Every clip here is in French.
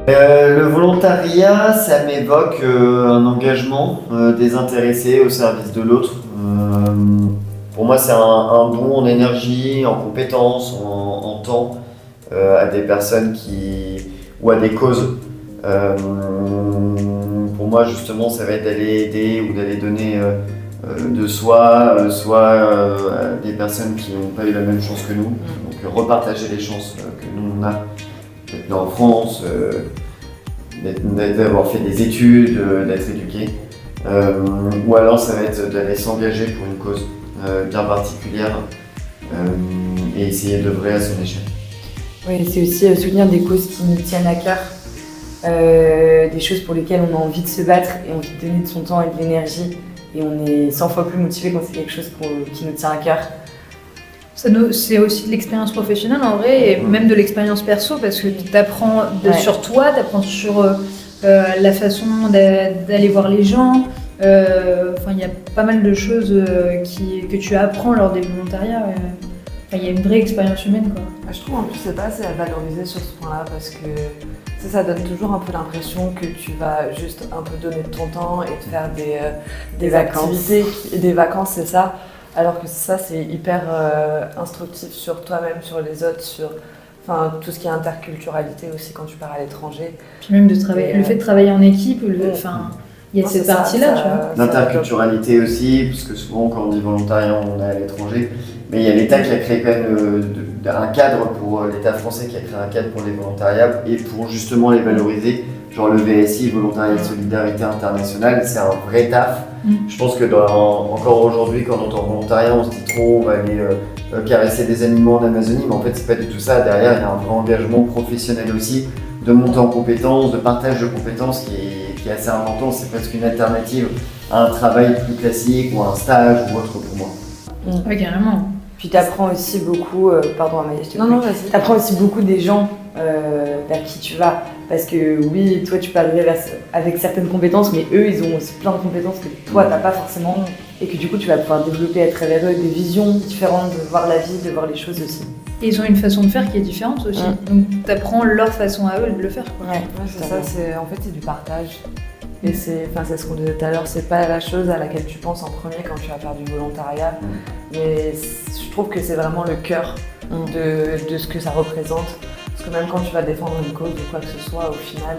Le volontariat, ça m'évoque un engagement désintéressé au service de l'autre. Pour moi, c'est un don en énergie, en compétences, en temps à des personnes ou à des causes. Euh, pour moi, justement, ça va être d'aller aider ou d'aller donner de soi, soit à des personnes qui n'ont pas eu la même chance que nous. Donc, repartager les chances que nous on a d'être né en France, d'avoir fait des études, d'être éduqué. Ou alors, ça va être d'aller s'engager pour une cause bien particulière et essayer d'œuvrer à son échelle. Oui, c'est aussi soutenir des causes qui nous tiennent à cœur, des choses pour lesquelles on a envie de se battre et envie de donner de son temps et de l'énergie. Et on est 100 fois plus motivé quand c'est quelque chose qui nous tient à cœur. C'est aussi de l'expérience professionnelle en vrai, et même de l'expérience perso, parce que tu apprends sur toi, tu apprends sur la façon d'aller voir les gens. Il y a pas mal de choses que tu apprends lors des volontariats. Il y a une vraie expérience humaine, quoi. Je trouve en plus c'est pas assez à valoriser sur ce point-là, parce que ça donne toujours un peu l'impression que tu vas juste un peu donner de ton temps et te faire des activités, des vacances, c'est ça. Alors que ça, c'est hyper instructif sur toi-même, sur les autres, sur tout ce qui est interculturalité aussi quand tu pars à l'étranger. Puis même de travailler, le fait de travailler en équipe, il y a cette partie-là, tu vois. L'interculturalité aussi, parce que souvent quand on dit volontariat, on est à l'étranger. Mais il y a l'État qui a créé quand même un cadre pour l'État français qui a créé un cadre pour les volontariats et pour justement les valoriser. Genre le VSI, Volontariat de Solidarité Internationale, c'est un vrai taf. Je pense que encore aujourd'hui, quand on entend volontariat, on se dit trop, on va aller caresser des animaux en Amazonie, mais en fait c'est pas du tout ça. Derrière, il y a un vrai engagement professionnel aussi, de montée en compétences, de partage de compétences qui est assez important. C'est presque une alternative à un travail plus classique ou à un stage ou autre pour moi. Oui, carrément. Puis tu apprends aussi beaucoup, pardon Amaya, je te Non, vas-y. Tu apprends aussi beaucoup des gens vers qui tu vas. Parce que oui, toi tu peux arriver avec certaines compétences, mais eux ils ont aussi plein de compétences que toi t'as pas forcément. Et que du coup tu vas pouvoir développer à travers eux des visions différentes de voir la vie, de voir les choses aussi. Et ils ont une façon de faire qui est différente aussi. Donc tu apprends leur façon à eux de le faire, quoi. Ouais, c'est ça, en fait c'est du partage. Et c'est ce qu'on disait tout à l'heure, c'est pas la chose à laquelle tu penses en premier quand tu vas faire du volontariat. Mais je trouve que c'est vraiment le cœur de ce que ça représente. Parce que même quand tu vas défendre une cause ou quoi que ce soit, au final,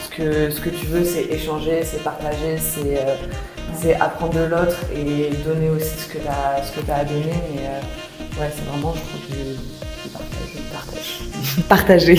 ce que tu veux, c'est échanger, c'est partager, c'est apprendre de l'autre et donner aussi ce que tu as à donner. Mais c'est vraiment, je trouve, du partage. Partager.